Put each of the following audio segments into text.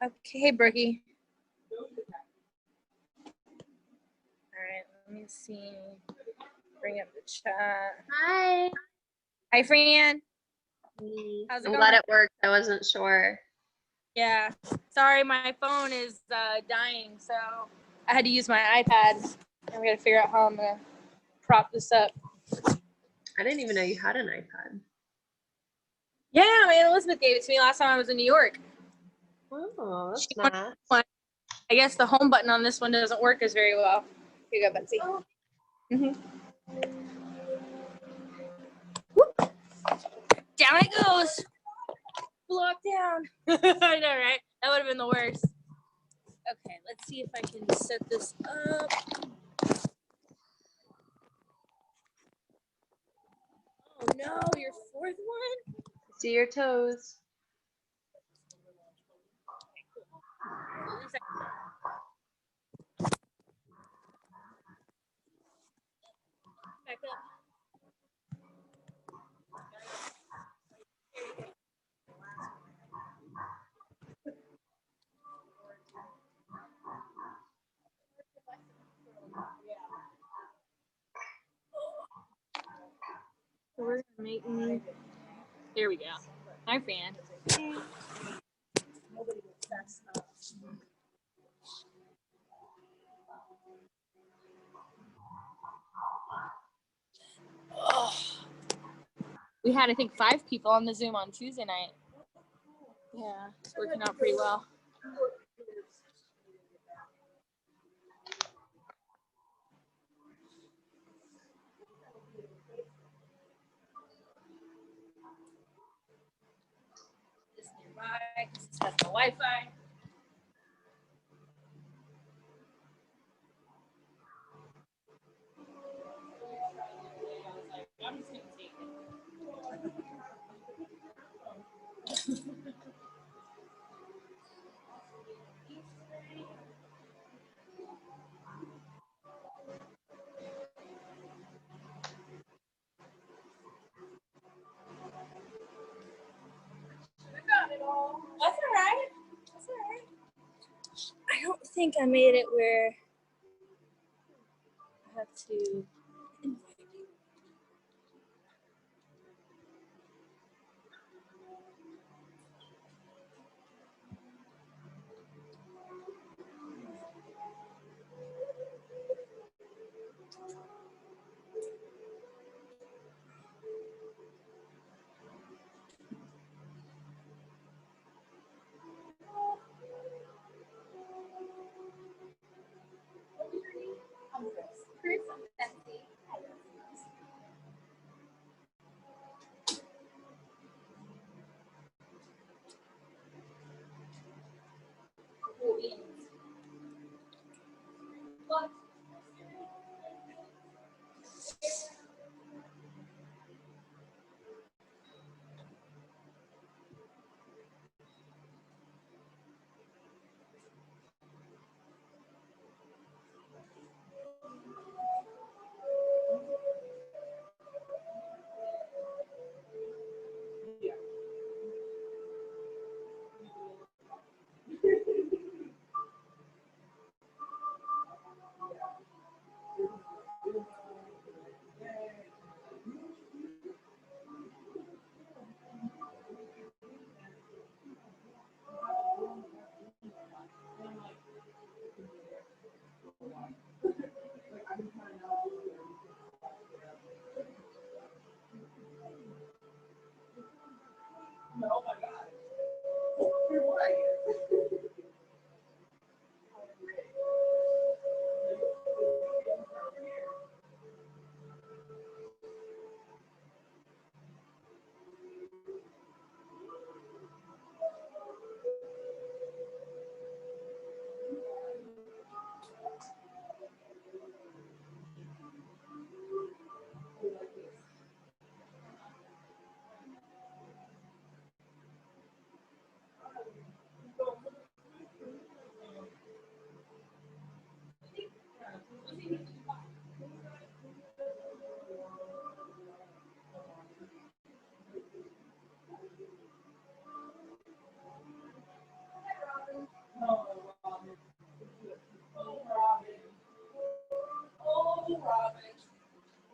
Okay, hey, Brookie. All right, let me see. Bring up the chat. Hi. Hi, Fran. I'm glad it worked. I wasn't sure. Yeah. Sorry, my phone is dying, so I had to use my iPad. And we got to figure out how I'm going to prop this up. I didn't even know you had an iPad. Yeah, my Aunt Elizabeth gave it to me last time I was in New York. Oh, that's She nice. I guess the home button on this one doesn't work as very well. Here you go, Betsy. Oh. Whoop. Down it goes. Block down. I know, right? That would have been the worst. Okay, let's see if I can set this up. Oh no, your fourth one? See your toes. Back up. So we're making. There we go. Hi, Fran. Oh. We had, I think, 5 people on the Zoom on Tuesday night. Yeah, it's working out pretty well. This nearby, because it's got the Wi-Fi. I'm just gonna take it. That's all right. That's all right. I don't think I made it where I have to invite you. Chris, I'm Betsy.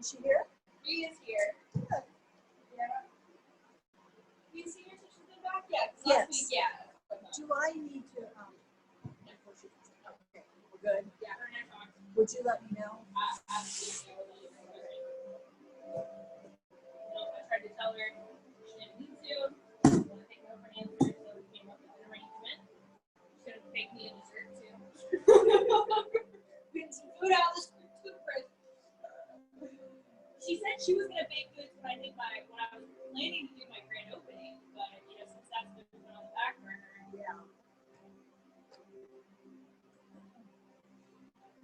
Is she here? She is here. Good. Yeah. You see her since she's been back? Yeah. 'Cause Yes. last week, yeah. Do I need to, okay, we're good. Yeah, her and I talked. Would you let me know? Absolutely. I tried to tell her she didn't need to. She wanted to take no for an answer, so we came up with an arrangement. She should have baked me a dessert too. We had some food out of this toothbrush. She said she was gonna bake goods when I was planning to do my grand opening, but since that's been put on the back burner. Yeah.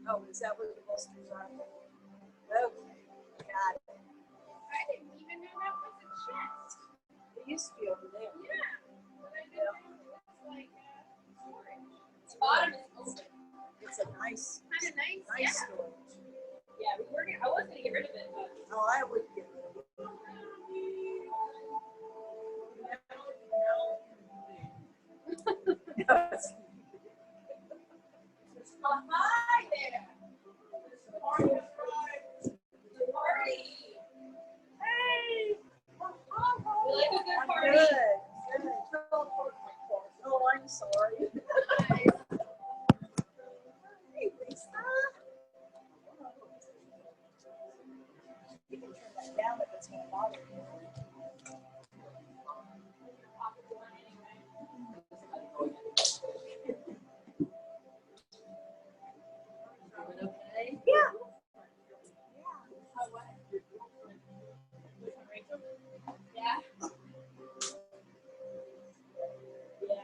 Oh, is that where the bolsters are? Okay, got it. I didn't even know that was a chest. It used to be over there. Yeah. But I didn't know it was like storage. The bottom is open. It's a nice, Kind of nice. nice Yeah. storage. Yeah, I was gonna get rid of it, but Oh, I would get rid of it. Yes. hi there. Party. Hey. You like a good party? Good. Good. Oh, I'm sorry. Hey, Lisa. You can turn that down if it's going to bother you. Okay. Yeah. Yeah.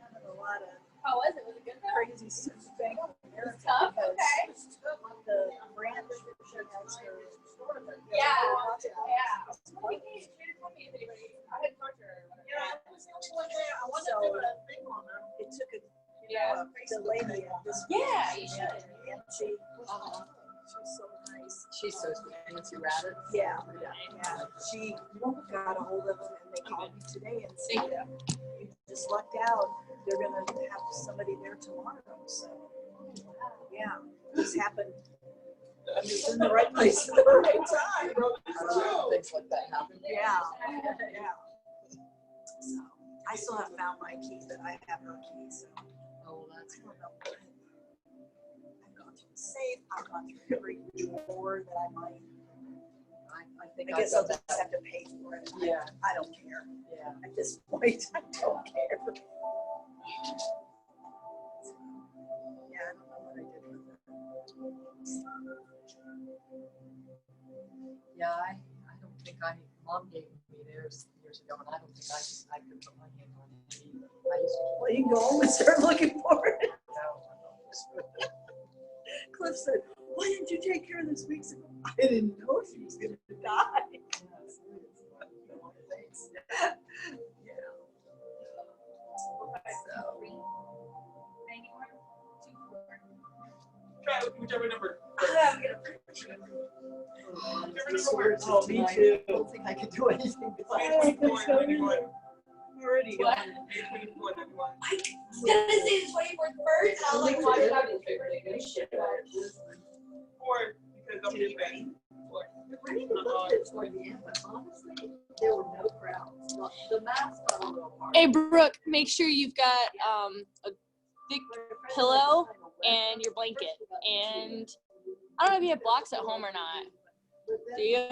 Having a lot of How was it? Was it good though? crazy stuff. It was tough. Okay. The branch she has her. Yeah. Yeah. She didn't tell me if anybody. I hadn't talked to her. Yeah, it was the only one there. I So it took a, Yeah. the lady at this. Yeah, you should. And she was so nice. She's so fancy rabbit. Yeah, yeah. She got a hold of them and they called me today and said, you just lucked out. They're gonna have somebody there tomorrow. So yeah, this happened. I'm just in the right place at the right time. I don't know if things like that happen. Yeah, yeah. So I still haven't found my key, but I have her key. So Oh, that's I don't know. I've gone through the safe. I've gone through every drawer that I might. I think I guess I've I'll done just have to pay for it. Yeah. I don't care. Yeah. At this point, I don't care. Yeah, I don't know what I did with it. Yeah, I don't think Mom gave me theirs years ago, and I don't think I could put my hand on it. I used to Well, you can go home and start looking for it. know. Cliff said, why didn't you take care of this week's ago? I didn't know she was going to die. Yeah. Try whichever number. Oh, me too. I don't think I could do anything Hey, besides. that's already What? gone. I was gonna say the 24th first, and I was like, why did I be shit about it? Four, because I'm eBay. Four. I didn't look at toward the end, but honestly, there were no crowds. The mask fell a little apart. Hey Brooke, make sure you've got a big pillow and your blanket. And I don't know if you have blocks at home or not. Do you?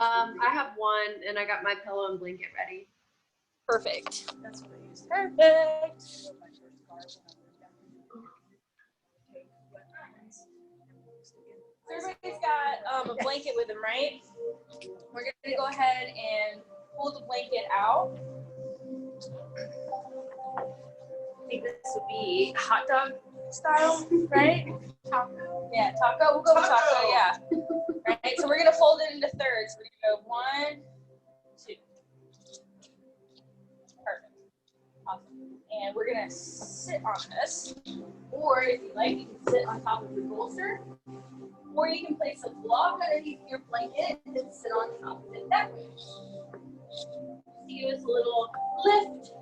I have one, and I got my pillow and blanket ready. Perfect. That's what I used to Perfect. do. My first car when I So everybody's got a blanket with them, right? We're gonna go ahead and pull the blanket out. I think this would be hot dog style, right? Taco. Yeah, taco. We'll go with taco. Yeah. Right. So we're gonna fold it into thirds. We're gonna go 1, 2. Perfect. Awesome. And we're gonna sit on this, or if you like, you can sit on top of your bolster, or you can place a block underneath your blanket and sit on top of it that way. Just to give us a little lift.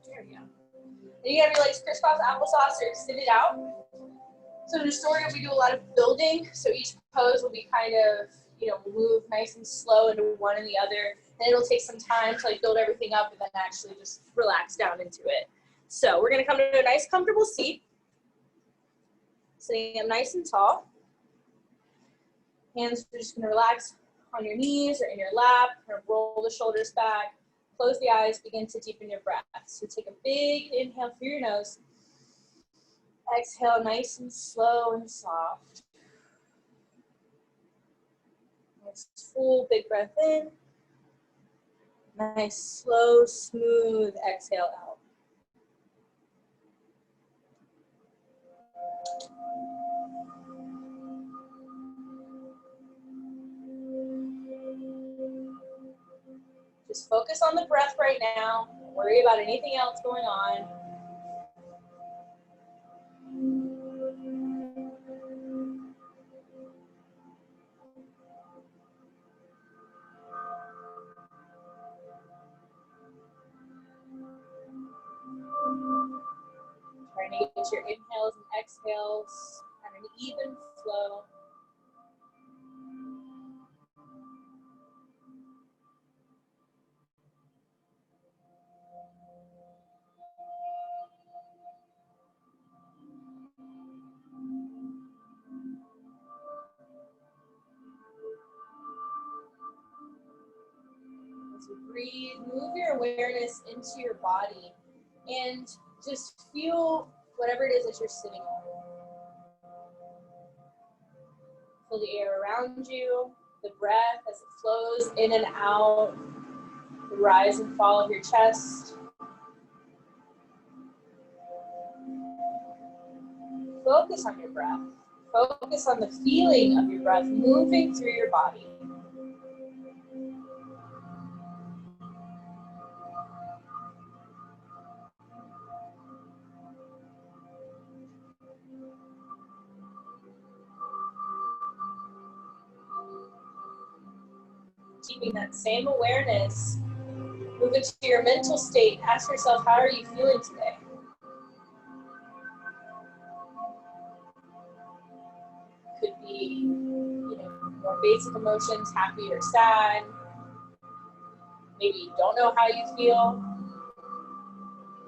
There we go. Then you have your legs crisscross applesauce or extended out. So in restorative, we do a lot of building. So each pose will be kind of, move nice and slow into one and the other. And it'll take some time to like build everything up and then actually just relax down into it. So we're gonna come to a nice comfortable seat. Sitting up nice and tall. Hands are just gonna relax on your knees or in your lap, or roll the shoulders back. Close the eyes, begin to deepen your breath. So take a big inhale through your nose. Exhale nice and slow and soft. Nice full big breath in. Nice slow, smooth exhale out. Just focus on the breath right now. Don't worry about anything else going on. Trying to get your inhales and exhales at an even flow. As you breathe, move your awareness into your body and just feel whatever it is that you're sitting on. Feel the air around you, the breath as it flows in and out, the rise and fall of your chest. Focus on your breath. Focus on the feeling of your breath moving through your body. Keeping that same awareness, move into your mental state. Ask yourself, how are you feeling today? Could be, more basic emotions, happy or sad. Maybe you don't know how you feel.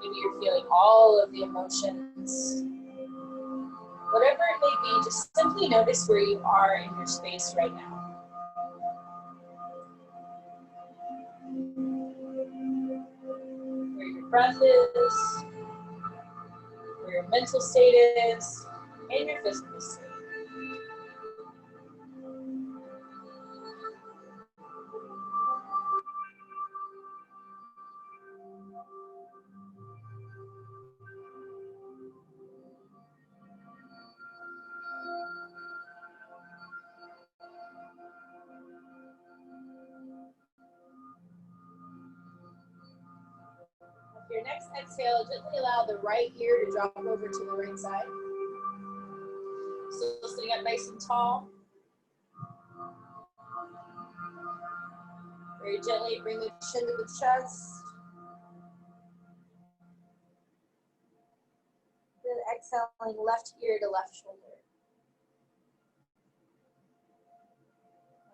Maybe you're feeling all of the emotions. Whatever it may be, just simply notice where you are in your space right now. Where your breath is, where your mental state is, and your physical state. For your next exhale, gently allow the right ear to drop over to the right side. Still sitting up nice and tall. Very gently bring the chin to the chest. Then exhaling left ear to left shoulder.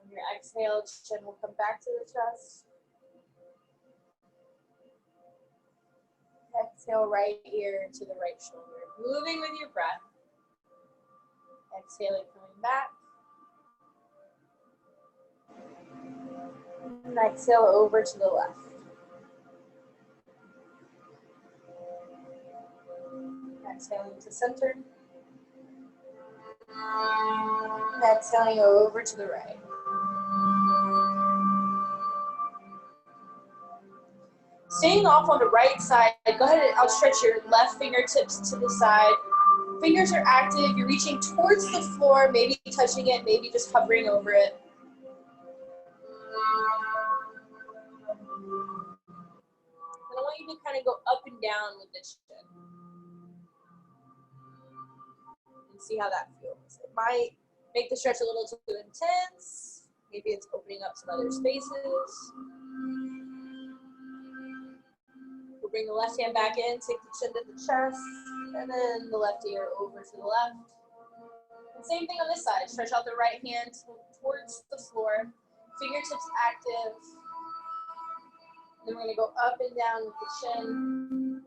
On your exhale, chin will come back to the chest. Exhale, right ear to the right shoulder. Moving with your breath. Exhaling, coming back. And exhale over to the left. Exhaling to center. And exhaling over to the right. Staying off on the right side, go ahead and outstretch your left fingertips to the side. Fingers are active, you're reaching towards the floor, maybe touching it, maybe just hovering over it. And I want you to kind of go up and down with the chin. And see how that feels. It might make the stretch a little too intense. Maybe it's opening up some other spaces. We'll bring the left hand back in, take the chin to the chest, and then the left ear over to the left. And same thing on this side. Stretch out the right hand towards the floor. Fingertips active. Then we're going to go up and down with the chin.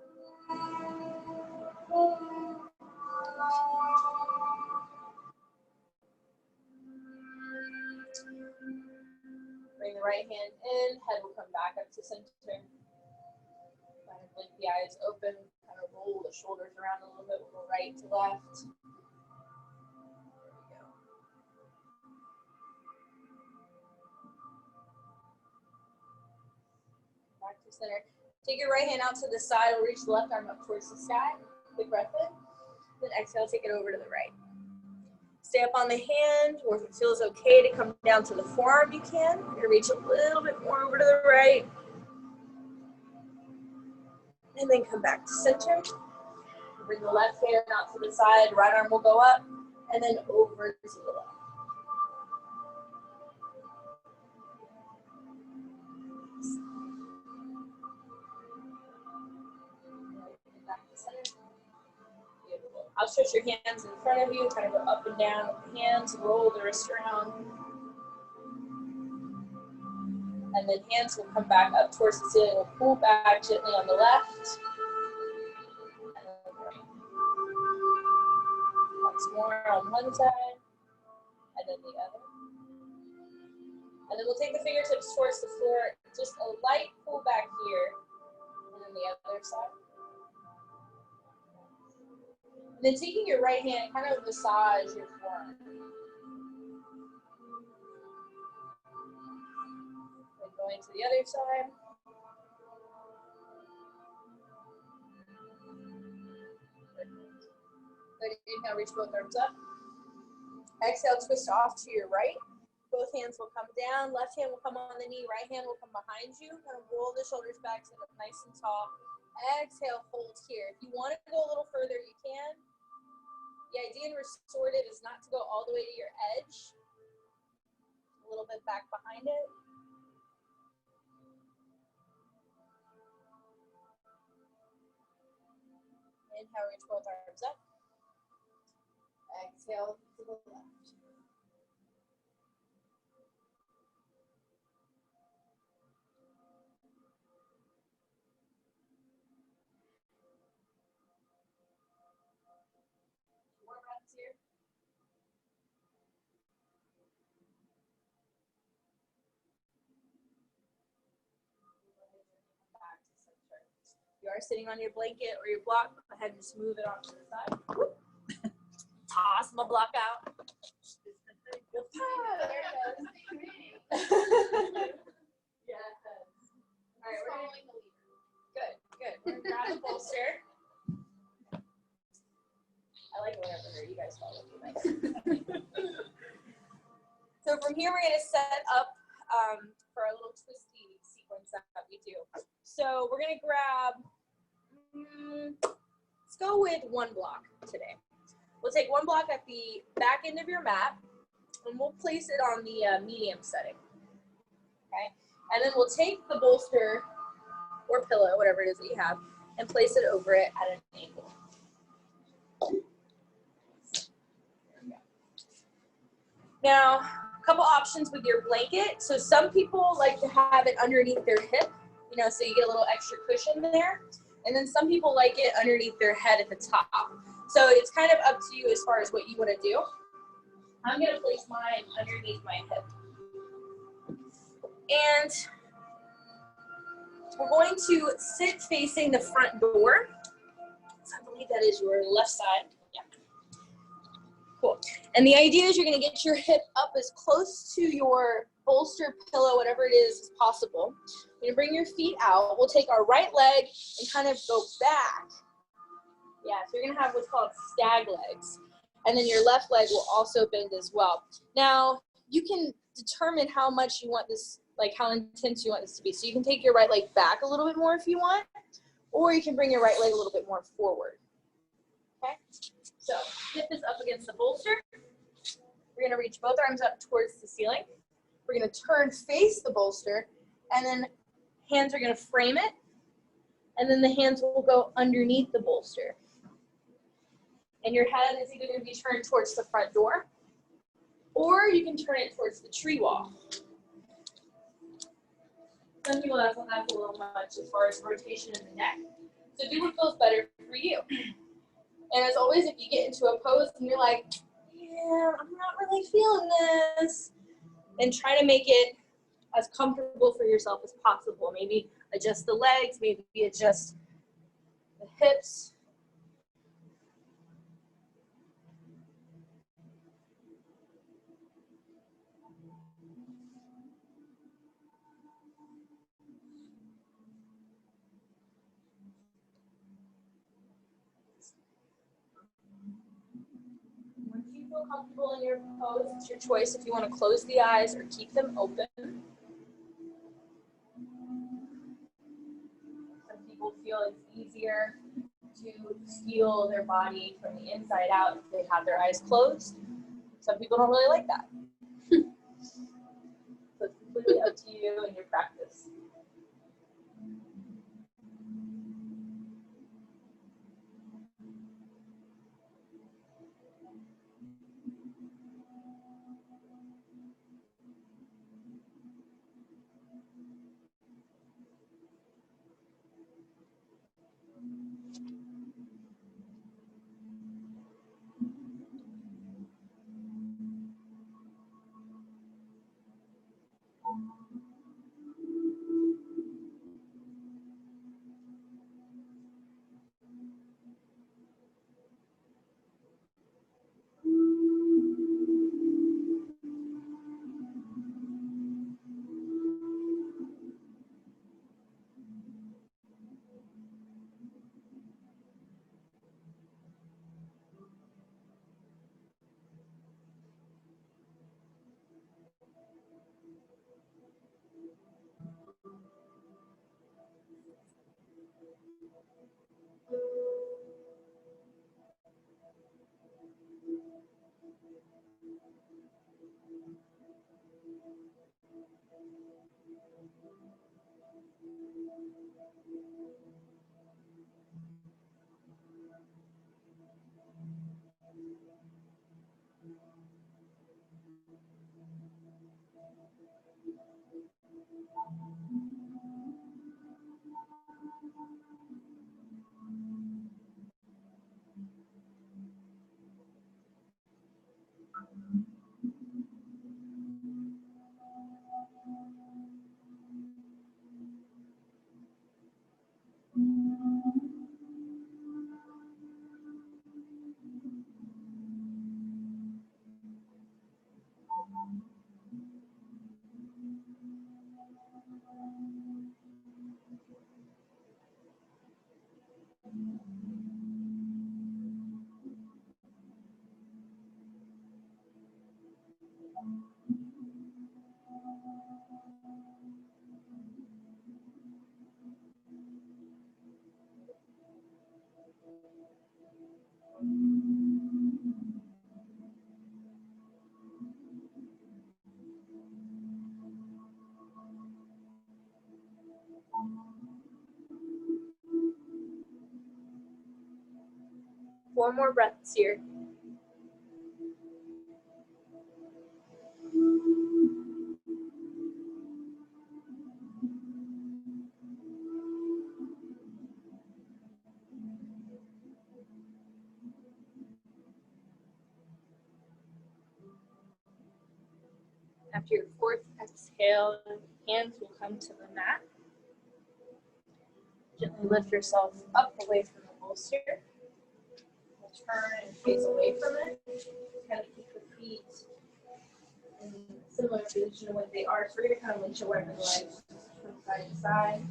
Bring the right hand in, head will come back up to center. Kind of blink the eyes open, kind of roll the shoulders around a little bit, we'll go right to left. There we go. Back to center. Take your right hand out to the side, we'll reach the left arm up towards the sky. Big breath in. Then exhale, take it over to the right. Stay up on the hand, or if it feels okay to come down to the forearm, you can. You're gonna reach a little bit more over to the right. And then come back to center. Bring the left hand out to the side, right arm will go up, and then over to the left. Back to center. Outstretch your hands in front of you, kind of go up and down with the hands, roll the wrist around. And then hands will come back up towards the ceiling. We'll pull back gently on the left. And then the right. Once more on one side, and then the other. And then we'll take the fingertips towards the floor, just a light pull back here, and then the other side. And then taking your right hand, kind of massage your forearm. Then going to the other side. Good. Inhale, reach both arms up. Exhale, twist off to your right. Both hands will come down. Left hand will come on the knee. Right hand will come behind you. Kind of roll the shoulders back, sit up nice and tall. Exhale, hold here. If you want to go a little further, you can. The idea in restorative is not to go all the way to your edge. A little bit back behind it. Inhale, reach both arms up. Exhale to the left. More breaths here. Back to center. You are sitting on your blanket or your block. Go ahead and just move it off to the side. Toss my block out. There it goes. Yes. All right, we're gonna, good. We're gonna grab the bolster. I like it whenever you guys follow me. Nice. So from here, we're gonna set up for our little twisty sequence that we do. So we're gonna grab, let's go with one block today. We'll take one block at the back end of your mat, and we'll place it on the medium setting, okay? And then we'll take the bolster or pillow, whatever it is that you have, and place it over it at an angle. There we go. Now, a couple options with your blanket. So some people like to have it underneath their hip, you know, so you get a little extra cushion there. And then some people like it underneath their head at the top. So it's kind of up to you as far as what you want to do. I'm going to place mine underneath my hip. And we're going to sit facing the front door. So I believe that is your left side. Yeah. Cool. And the idea is you're going to get your hip up as close to your bolster, pillow, whatever it is possible. You're going to bring your feet out. We'll take our right leg and kind of go back. Yeah, so you're going to have what's called stag legs. And then your left leg will also bend as well. Now, you can determine how much you want this, like how intense you want this to be. So you can take your right leg back a little bit more if you want, or you can bring your right leg a little bit more forward. Okay? So hip is up against the bolster. We're going to reach both arms up towards the ceiling. We're going to turn face the bolster, and then hands are going to frame it, and then the hands will go underneath the bolster. And your head is either going to be turned towards the front door, or you can turn it towards the tree wall. Some people that's a little much as far as rotation in the neck. So do what feels better for you. And as always, if you get into a pose and you're like, yeah, I'm not really feeling this, then try to make it as comfortable for yourself as possible. Maybe adjust the legs, maybe adjust the hips. Once you feel comfortable in your pose, it's your choice if you want to close the eyes or keep them open. Some people feel it's easier to feel their body from the inside out if they have their eyes closed. Some people don't really like that. So it's completely up to you and your practice. Four more breaths here. After your fourth exhale, hands will come to the mat. Gently lift yourself up away from the bolster. Turn and face away from it. Kind of keep the feet in a similar position to what they are. So we're going to kind of windshield wiper the legs from side to side.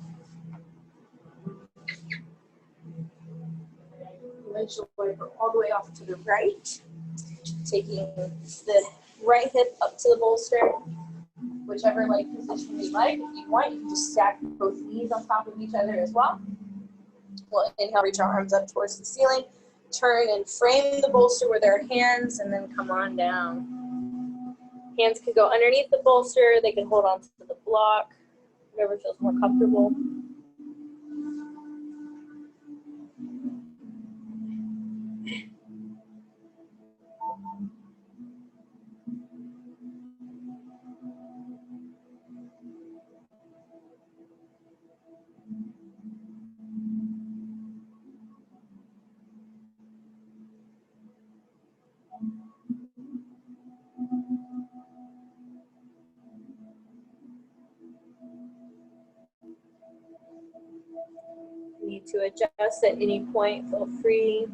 Windshield wiper all the way off to the right. Taking the right hip up to the bolster. Whichever leg position you like. If you want, you can just stack both knees on top of each other as well. We'll inhale, reach our arms up towards the ceiling. Turn and frame the bolster with our hands and then come on down. Hands can go underneath the bolster. They can hold on to the block, whatever feels more comfortable. to adjust at any point, feel free.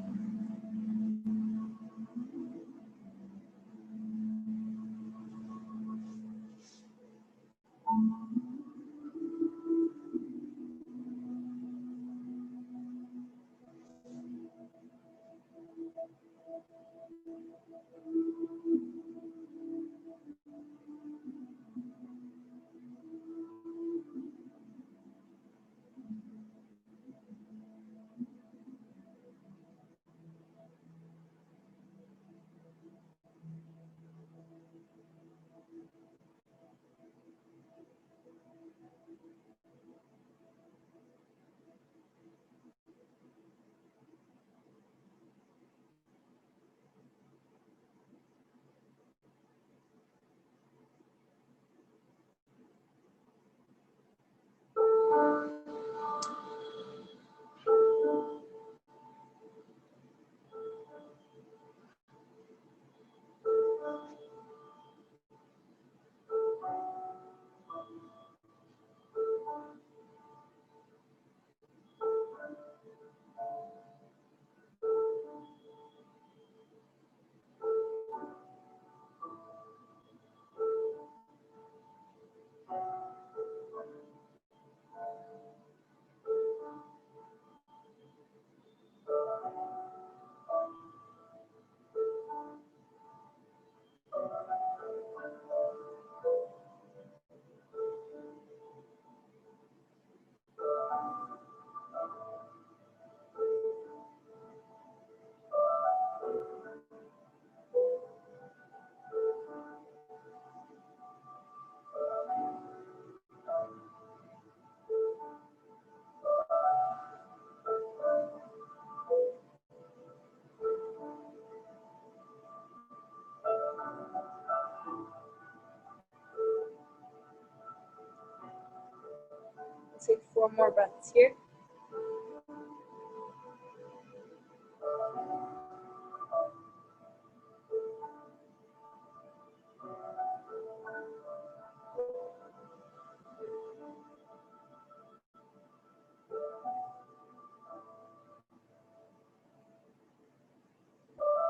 Take 4 more breaths here.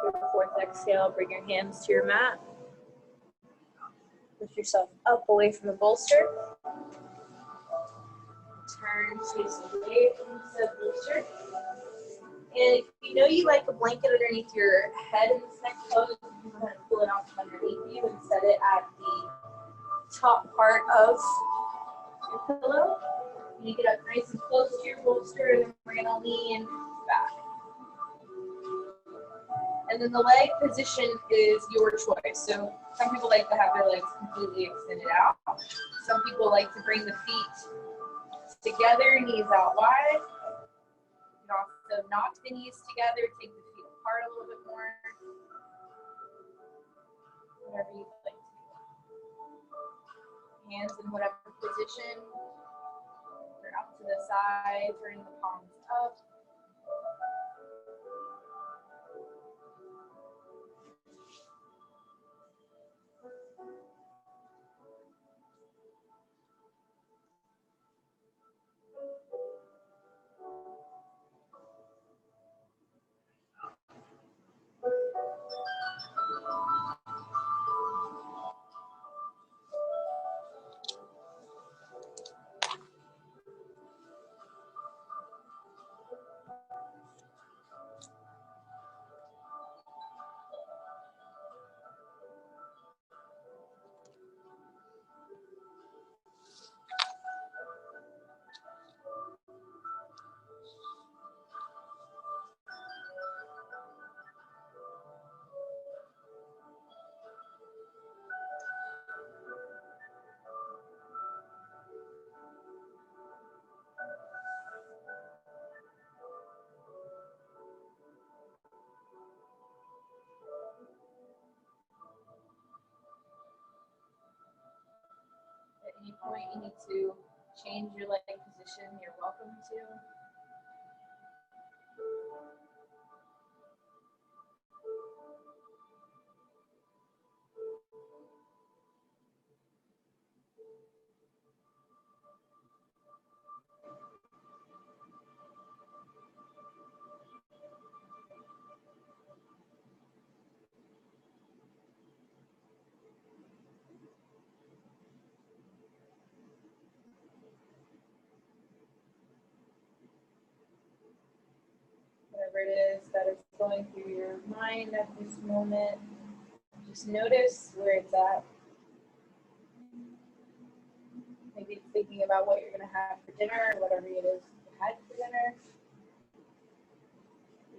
Your 4th exhale, bring your hands to your mat. Lift yourself up away from the bolster. Turn, chase away from the bolster. And if you know you like a blanket underneath your head in this next pose, you can go ahead and pull it out from underneath you and set it at the top part of your pillow. You get up nice and close to your bolster, and then we're going to lean back. And then the leg position is your choice. So some people like to have their legs completely extended out. Some people like to bring the feet together, knees out wide. You can also knock the knees together, take the feet apart a little bit more. Whatever you'd like to do. Hands in whatever position. They're out to the side, turning the palms up. At any point you need to change your leg position, you're welcome to. whatever it is that is going through your mind at this moment. Just notice where it's at. Maybe it's thinking about what you're going to have for dinner, or whatever it is you had for dinner.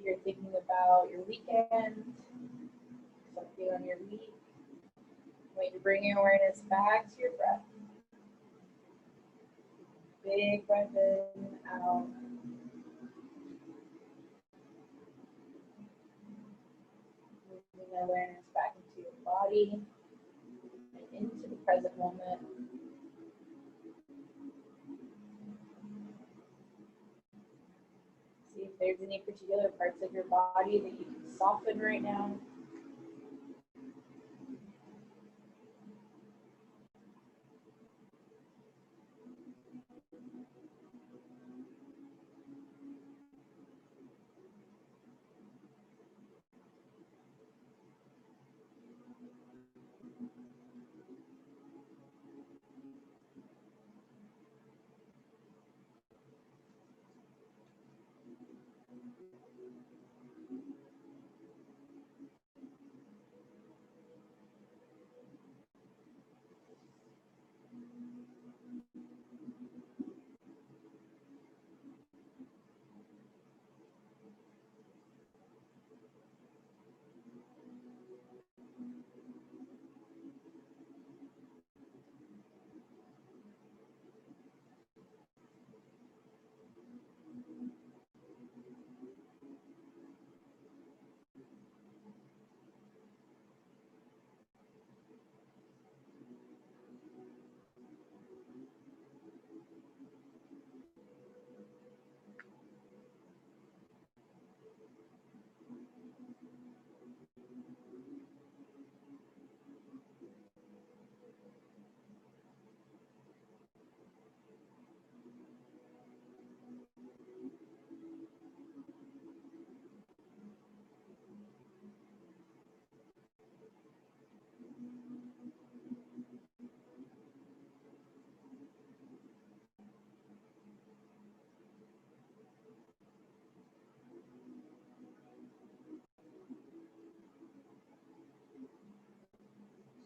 You're thinking about your weekend, something on your week. I want you to bring your awareness back to your breath. Big breath in, out. Moving the awareness back into your body and into the present moment. See if there's any particular parts of your body that you can soften right now.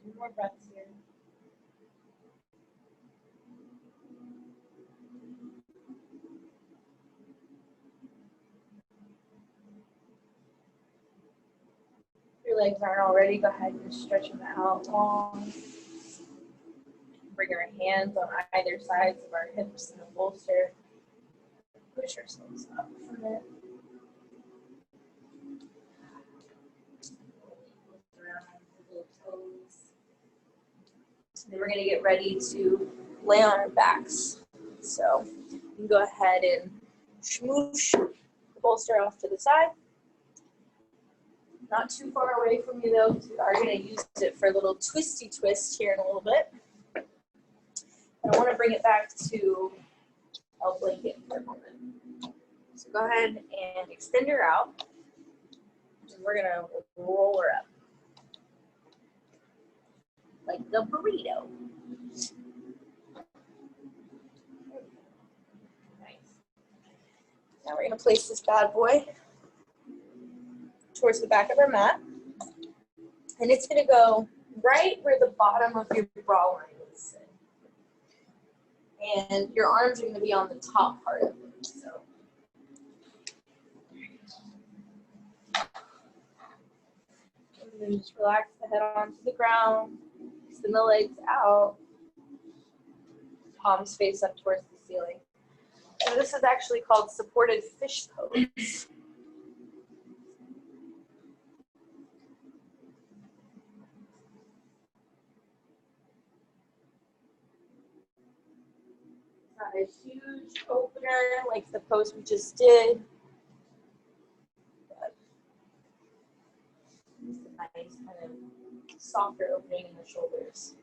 Two more breaths here. If your legs aren't already, go ahead and stretch them out long. Bring our hands on either sides of our hips in the bolster. Push ourselves up from it. Then we're going to get ready to lay on our backs. So you can go ahead and smoosh the bolster off to the side. Not too far away from you though, because we are going to use it for a little twisty twist here in a little bit. And I want to bring it back to our blanket for a moment. So go ahead and extend her out. And we're going to roll her up. Like the burrito. Nice. Now we're going to place this bad boy towards the back of our mat. And it's going to go right where the bottom of your bra line would sit. And your arms are going to be on the top part of it. So. And then just relax the head onto the ground. Send the legs out, palms face up towards the ceiling. So this is actually called supported fish pose. Not a huge opener like the pose we just did. But it's a nice kind of softer opening in the shoulders.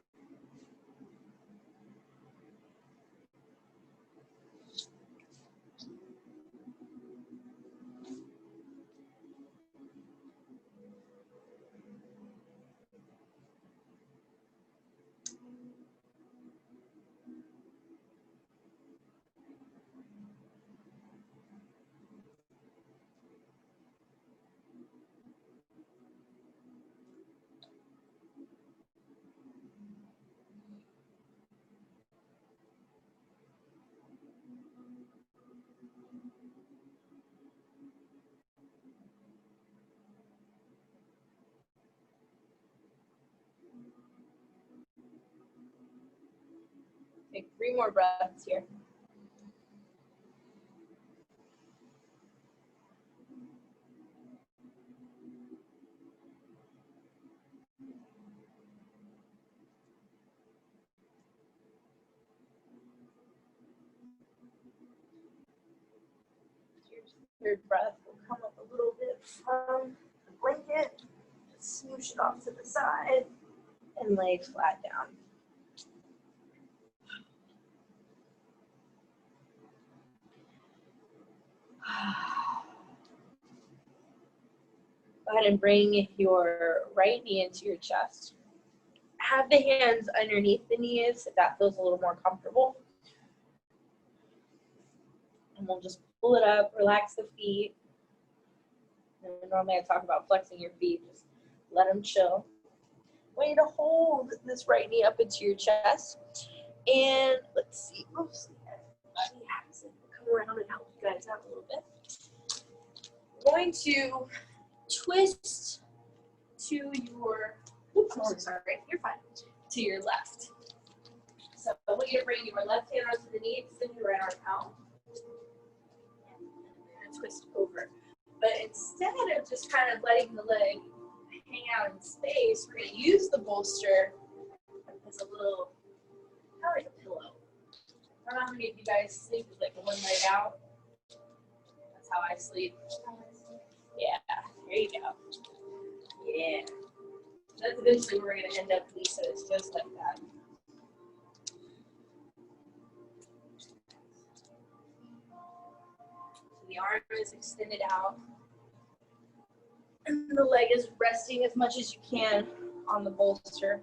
3 more breaths here. Your third breath will come up a little bit from the blanket. Just smoosh it off to the side and lay flat down. Go ahead and bring your right knee into your chest. Have the hands underneath the knees if that feels a little more comfortable. And we'll just pull it up, relax the feet. And normally I talk about flexing your feet, just let them chill. I want you to hold this right knee up into your chest. And let's see, oops, come around and help you guys out a little bit. We're going to twist to your, oops, sorry, you're fine, to your left. So I want you to bring your left hand onto the knee, extend your right arm out, and twist over. But instead of just kind of letting the leg hang out in space, we're going to use the bolster as a little, kind of like a pillow. I don't know how many of you guys sleep with like one leg out. That's how I sleep. Yeah, there you go. Yeah. That's eventually where we're going to end up, Lisa. It's just like that. So the arm is extended out. And the leg is resting as much as you can on the bolster.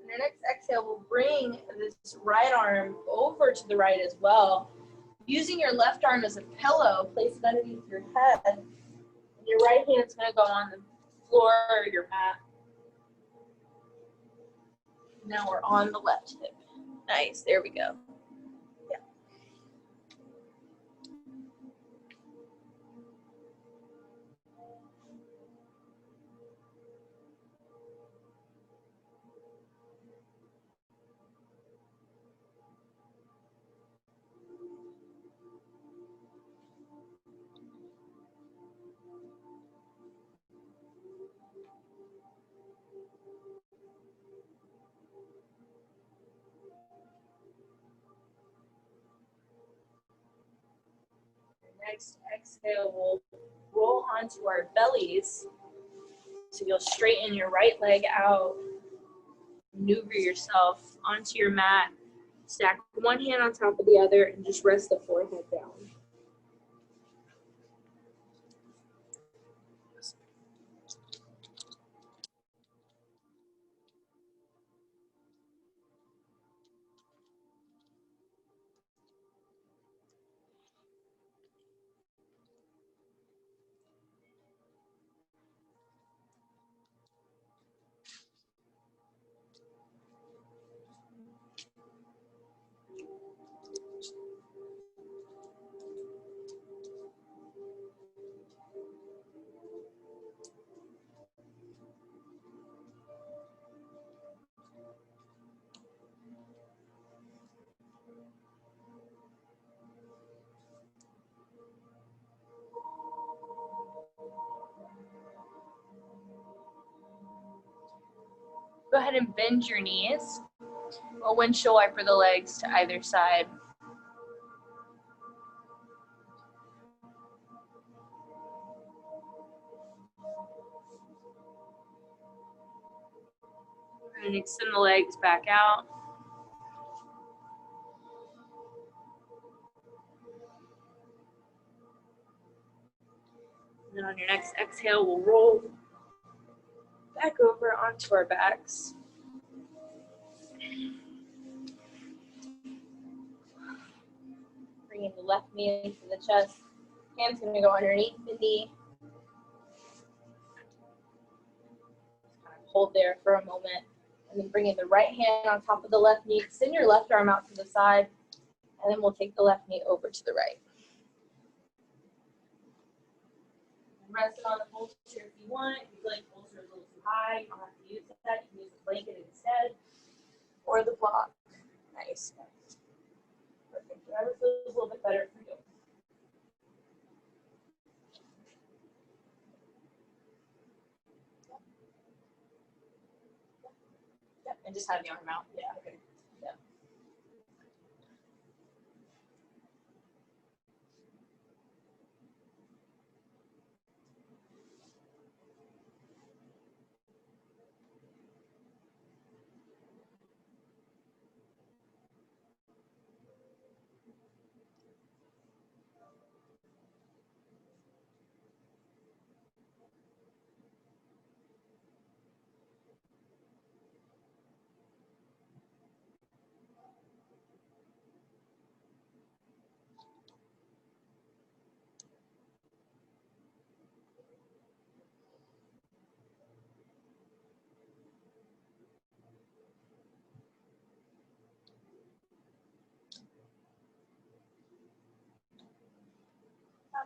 And your next exhale will bring this right arm over to the right as well. Using your left arm as a pillow, place it underneath your head. And your right hand's going to go on the floor or your mat. Now we're on the left hip. Nice, there we go. Yeah. Next exhale, we'll roll onto our bellies. So you'll straighten your right leg out, maneuver yourself onto your mat, stack one hand on top of the other, and just rest the forehead down. Go ahead and bend your knees. A windshield wiper the legs to either side. And extend the legs back out. And then on your next exhale, we'll roll back over onto our backs. Bringing the left knee into the chest. Hand's going to go underneath the knee. Kind of hold there for a moment. And then bringing the right hand on top of the left knee, extend your left arm out to the side, and then we'll take the left knee over to the right. Rest it on the bolster if you want. If you feel like the bolster is a little too high, you don't have to use that. You can use the blanket instead, or the block. Nice. Perfect. Whatever feels a little bit better for you. Yep, and just have the arm out. Yeah. Okay. Yep.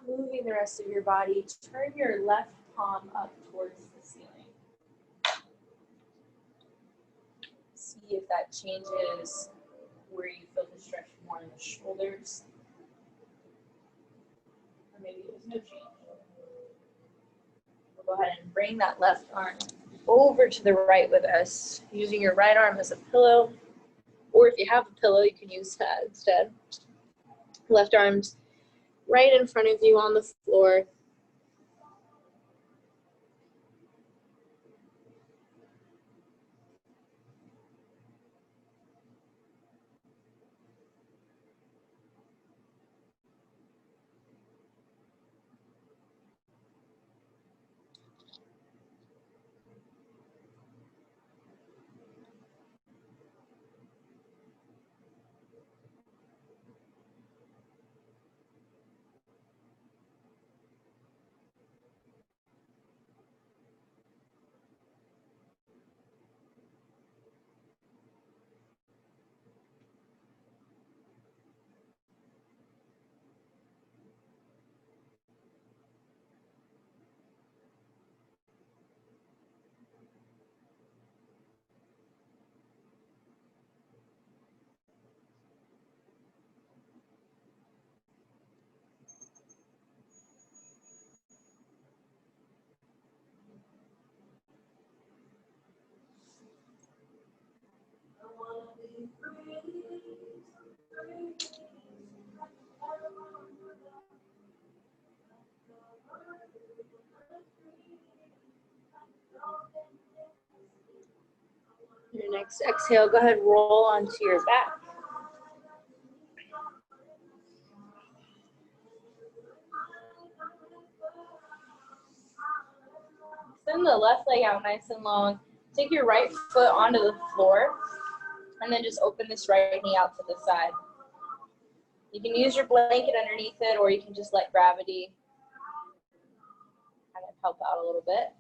Moving the rest of your body, turn your left palm up towards the ceiling. See if that changes where you feel the stretch more in the shoulders. Or maybe there's no change. We'll go ahead and bring that left arm over to the right with us, using your right arm as a pillow. Or if you have a pillow, you can use that instead. Left arm's right in front of you on the floor. Your next exhale, go ahead, roll onto your back. Extend the left leg out nice and long. Take your right foot onto the floor, and then just open this right knee out to the side. You can use your blanket underneath it, or you can just let gravity kind of help out a little bit.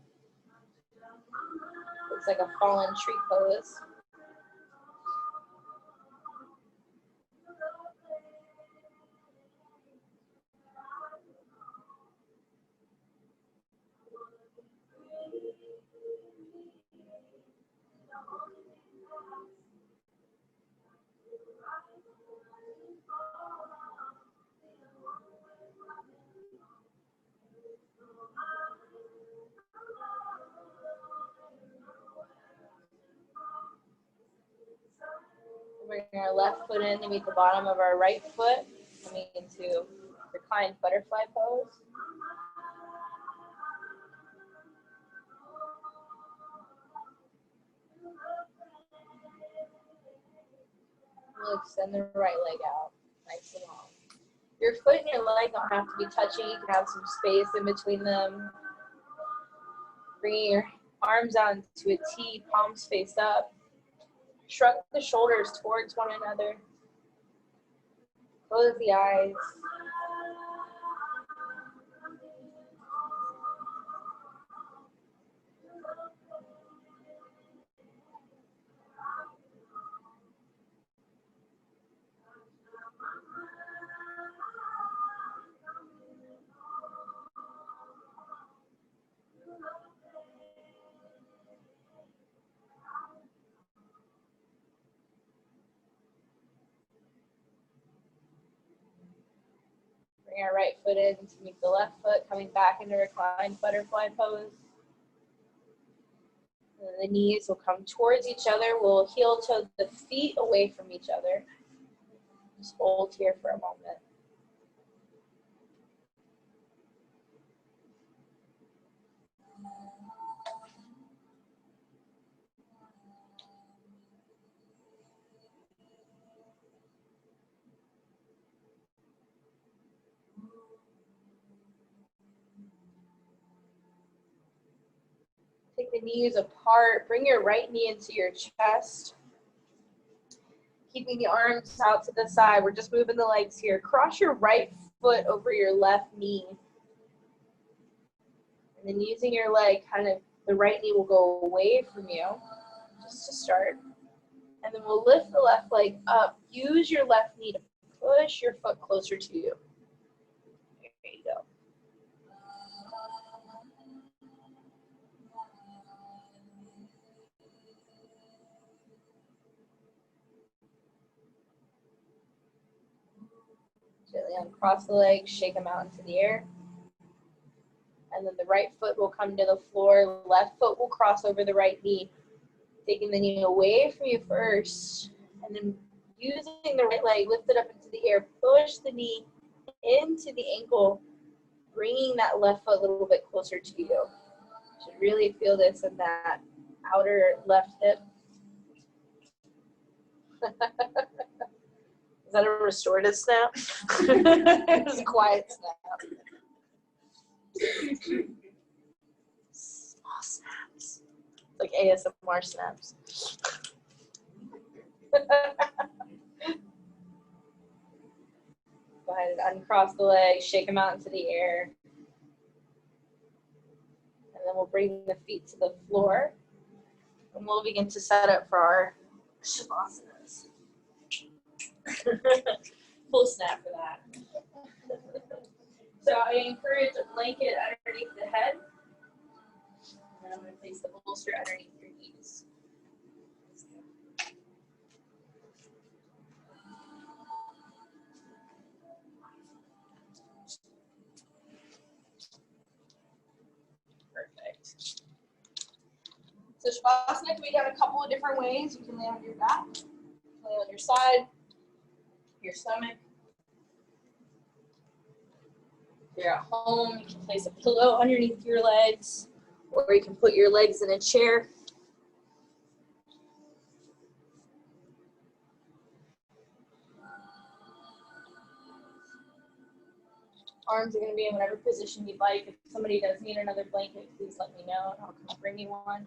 Looks like a fallen tree pose. Bring our left foot in to meet the bottom of our right foot, coming into reclined butterfly pose. We'll extend the right leg out, nice and long. Your foot and your leg don't have to be touching. You can have some space in between them. Bringing your arms out into a T, palms face up. Shrug the shoulders towards one another. Close the eyes. Bring our right foot in to meet the left foot, coming back into reclined butterfly pose. And the knees will come towards each other. We'll heel toe the feet away from each other. Just hold here for a moment. Take the knees apart. Bring your right knee into your chest. Keeping the arms out to the side. We're just moving the legs here. Cross your right foot over your left knee. And then using your leg, kind of the right knee will go away from you, just to start. And then we'll lift the left leg up. Use your left knee to push your foot closer to you. There you go. Gently uncross the legs, shake them out into the air. And then the right foot will come to the floor. Left foot will cross over the right knee. Taking the knee away from you first. And then using the right leg, lift it up into the air. Push the knee into the ankle. Bringing that left foot a little bit closer to you. You should really feel this in that outer left hip. Is that a restorative snap? It was a quiet snap. Small snaps. Like ASMR snaps. Go ahead and uncross the legs, shake them out into the air. And then we'll bring the feet to the floor. And we'll begin to set up for our Shavasana. Full snap for that. So I encourage a blanket underneath the head. And I'm going to place the bolster underneath your knees. Perfect. So Shavasana can be done a couple of different ways. You can lay on your back, lay on your side, your stomach. If you're at home, you can place a pillow underneath your legs, or you can put your legs in a chair. Arms are going to be in whatever position you'd like. If somebody does need another blanket, please let me know and I'll come bring you one.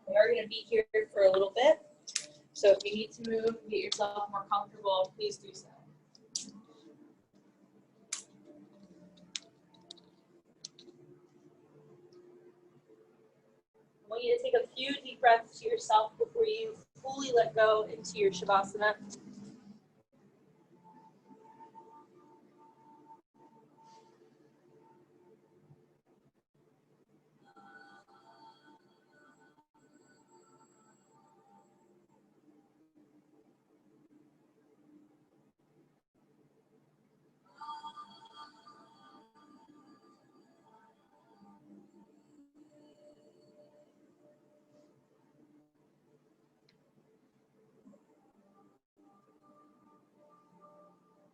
We are going to be here for a little bit. So if you need to move and get yourself more comfortable, please do so. I want you to take a few deep breaths to yourself before you fully let go into your Shavasana.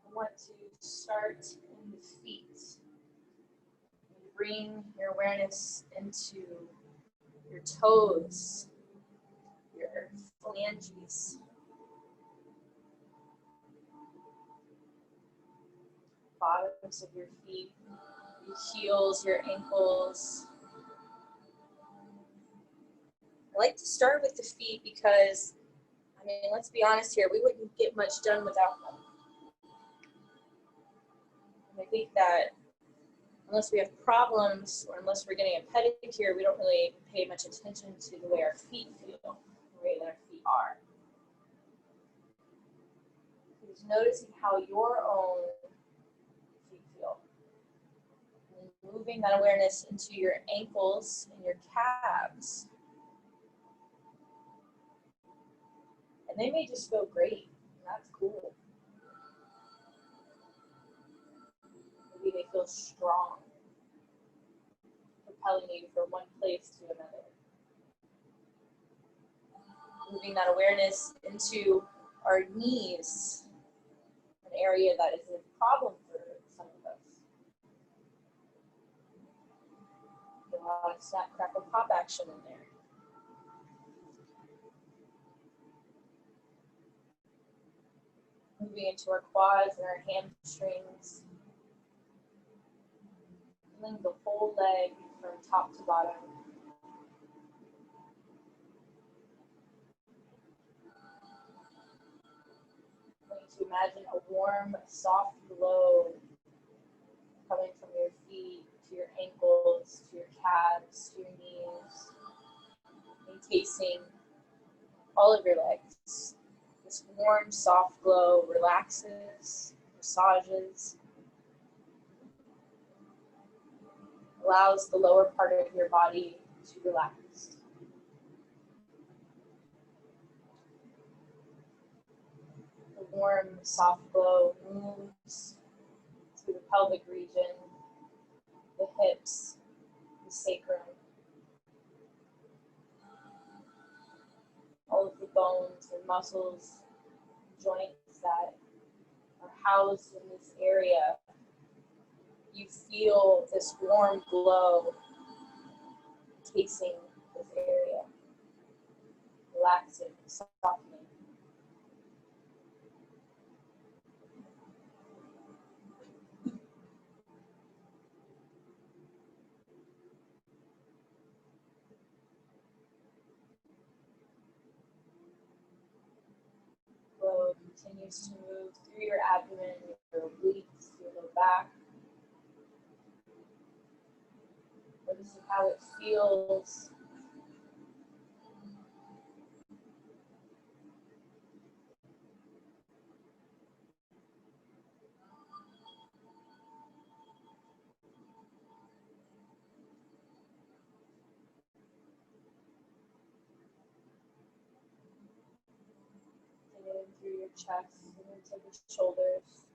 I want to start in the feet. Bring your awareness into your toes, your phalanges, bottoms of your feet, your heels, your ankles. I like to start with the feet because, I mean, let's be honest here, we wouldn't get much done without them. And I think that unless we have problems or unless we're getting a pedicure, we don't really pay much attention to the way our feet feel, the way that our feet are. Just noticing how your own feet feel. And moving that awareness into your ankles and your calves. And they may just feel great. That's cool. Maybe they feel strong, propelling you from one place to another. Moving that awareness into our knees, an area that is a problem for some of us. A lot of snap, crackle, pop action in there. Moving into our quads and our hamstrings. Feeling the whole leg from top to bottom. To imagine a warm, soft glow coming from your feet to your ankles, to your calves, to your knees, encasing all of your legs. This warm, soft glow relaxes, massages, allows the lower part of your body to relax. The warm, soft glow moves through the pelvic region, the hips, the sacrum, all of the bones and muscles, joints that are housed in this area. You feel this warm glow encasing this area, relaxing, softening. Glow continues to move through your abdomen, your obliques, your low back. Noticing how it feels. Getting through your chest and into the shoulders.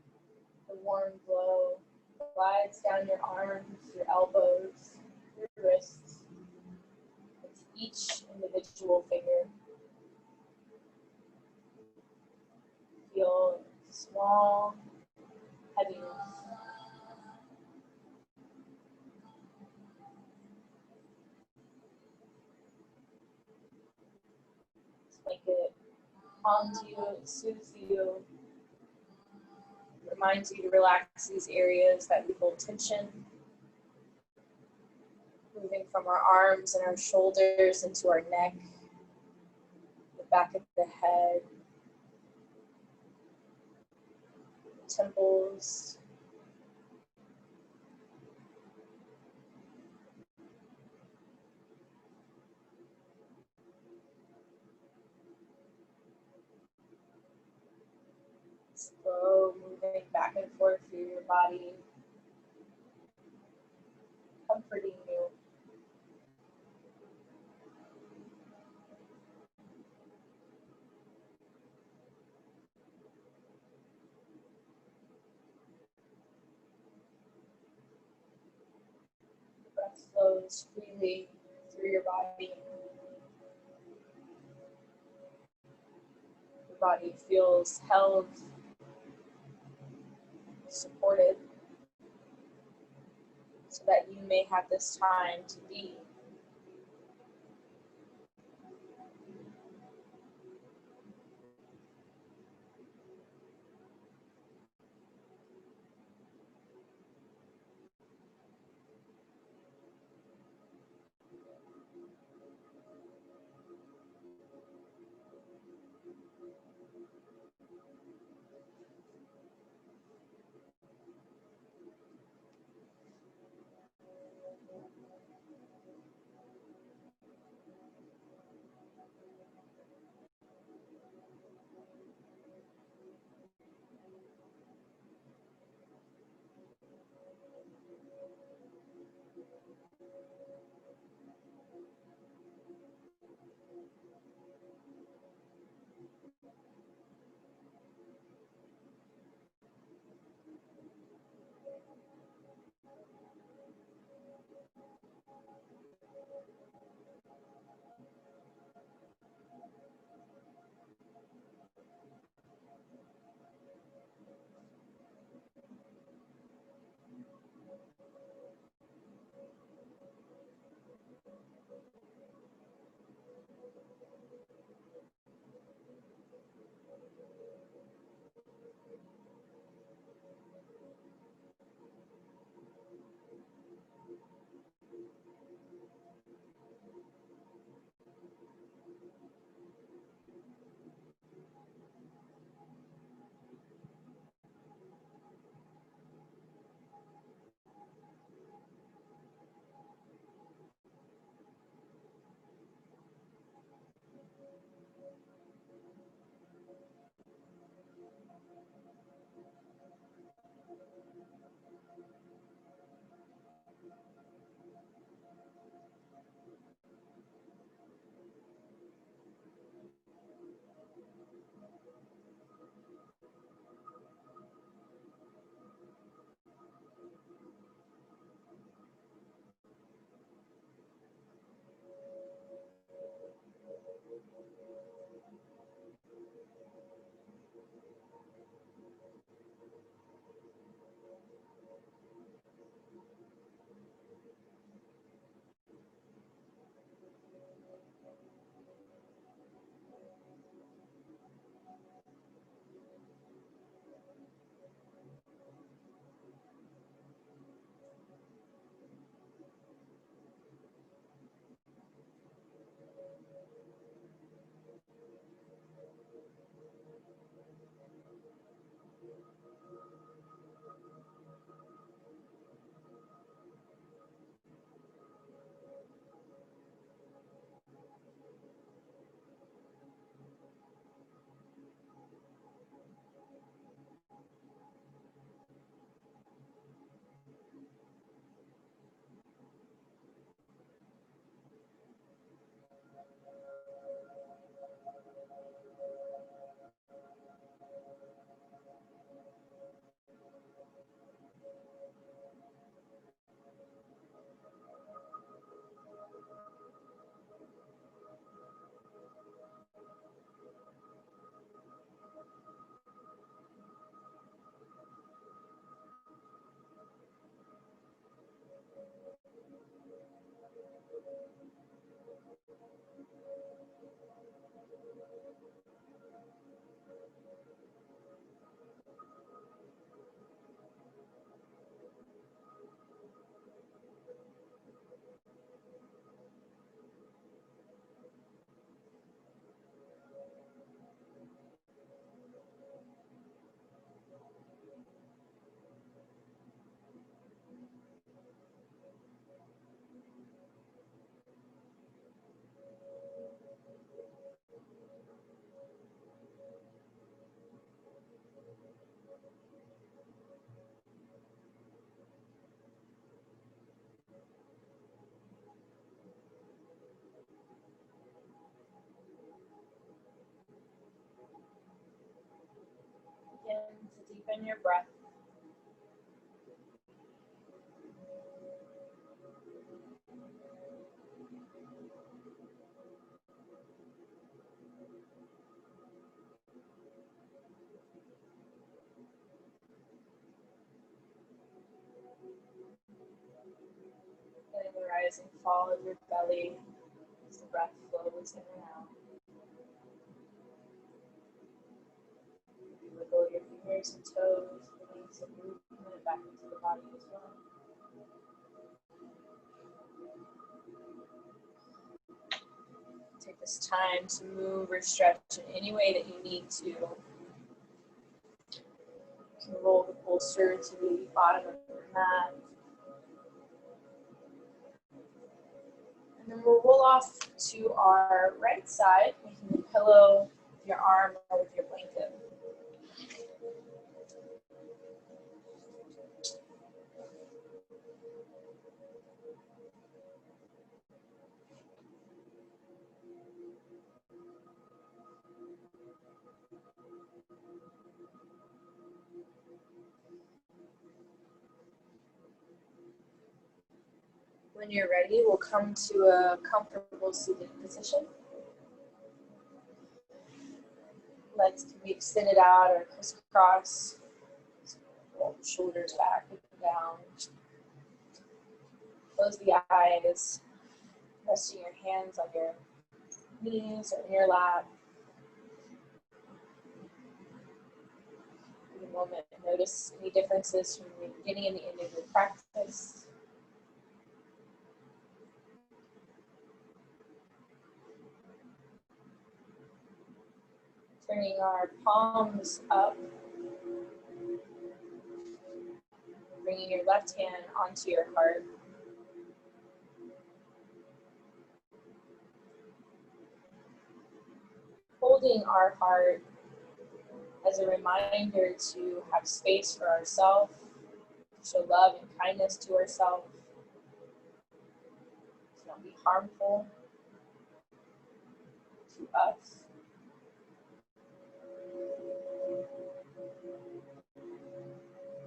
The warm glow glides down your arms, your elbows, your wrists, into each individual finger. Feel small heaviness. This blanket calms you, it soothes you, reminds you to relax these areas that we hold tension. Moving from our arms and our shoulders into our neck, the back of the head, the temples, slow moving back and forth through your body, comforting you. The breath flows freely through your body. Your body feels held, supported, so that you may have this time to be. Deepen your breath. Letting the rise and fall of your belly as the breath flows in and out. Wiggle your fingers and toes, bringing some movement back into the body as well. Take this time to move or stretch in any way that you need to. You can roll the bolster to the bottom of your mat. And then we'll roll off to our right side, making the pillow with your arm or with your blanket. When you're ready, we'll come to a comfortable seated position. Legs can be extended out or crisscross. Shoulders back and down. Close the eyes, resting your hands on your knees or in your lap. In a moment, notice any differences from the beginning and the end of your practice. Turning our palms up. Bringing your left hand onto your heart. Holding our heart as a reminder to have space for ourselves, to show love and kindness to ourselves, to not be harmful to us.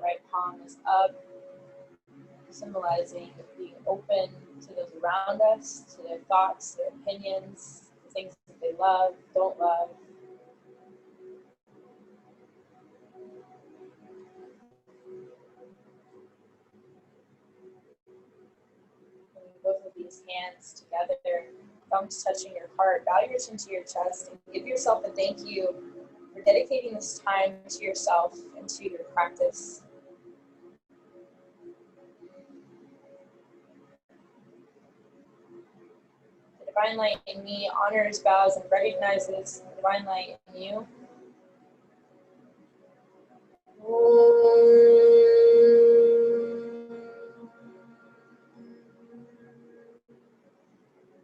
Right palm is up, symbolizing being open to those around us, to their thoughts, their opinions, the things that they love, don't love. Bring both of these hands together, thumbs touching your heart. Bow your chin to your chest and give yourself a thank you for dedicating this time to yourself and to your practice. The divine light in me honors, bows, and recognizes the divine light in you.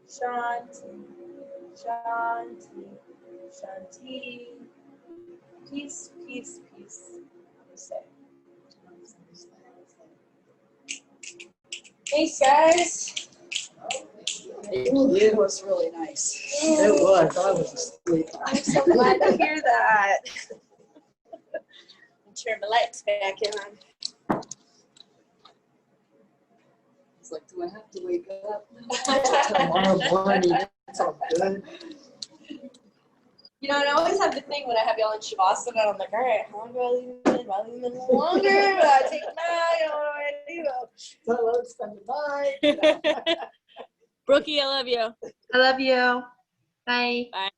Shanti, Shanti, Shanti. Peace, peace, peace. Namaste. Thanks, guys. It was really nice. It was, I was asleep. I'm so glad to hear that. Turn the lights back on. It's like, do I have to wake up tomorrow morning? It's all good. You know, and I always have the thing when I have y'all in Shavasana, I'm like, all right, how long do I leave them in? Do I leave them in longer? Do I take them out? You know, what do I do? So let's spend the night. Brookie, I love you. I love you. Bye. Bye.